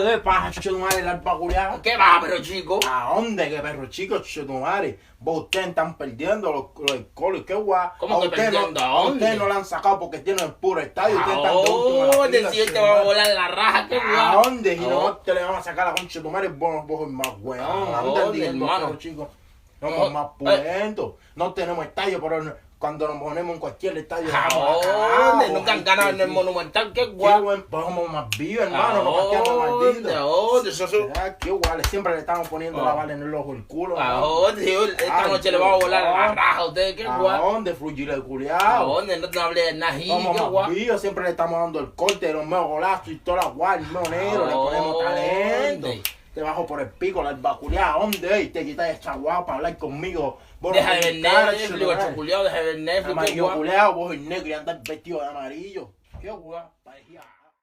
¿Qué pasa, chucho tu madre, el alba culiao? ¿Qué va, pero chico? ¿A dónde, que perro chico, chucho tu madre? Vos ustedes están perdiendo los alcoholes, qué guay. ¿Cómo que perdiendo? ¿A A dónde? ustedes no la han sacado porque tienen el puro estadio. Ustedes están de ¿A último en la dónde? fila, Si él chucho te tu va a madre. volar la raja, qué ¿A guay. dónde? Si no te le van a sacar la concha de tu madre, vos sos más weón. ¿A Anda dónde, diciendo, hermano? perro chico. Somos más pulentos. No tenemos estadio, pero cuando nos ponemos en cualquier estadio. ¿A vamos dónde? acá, Nunca han sí, ganado en el sí. Monumental, qué Qué guay. buen, pues somos más vivos, ¿A hermano, no pateamos dónde? maldito. ¿A dónde? Eso es... Ah, qué guay, siempre le estamos poniendo la bala en el ojo, el culo. ¿A hermano. dónde? Esta noche le va a volar la raja a ustedes, qué ¿A guay. dónde, flujile ¿A culiao? dónde? No te hablé de Nají, Somos qué más guay. vivos, siempre le estamos dando el corte de los meos golazos y todas las guay, el meo negro, le ponemos ¿A talento. dónde? Te bajo por el pico, la albaculeada, ¿dónde? Y te quitas esa guau para hablar conmigo. Vos no Deja de ver tenés cara, Netflix, chulo, chuculeado, deja de ver Netflix, qué amarillo guay. culeado, vos el negro y andas vestido de amarillo. Qué guay, parecía.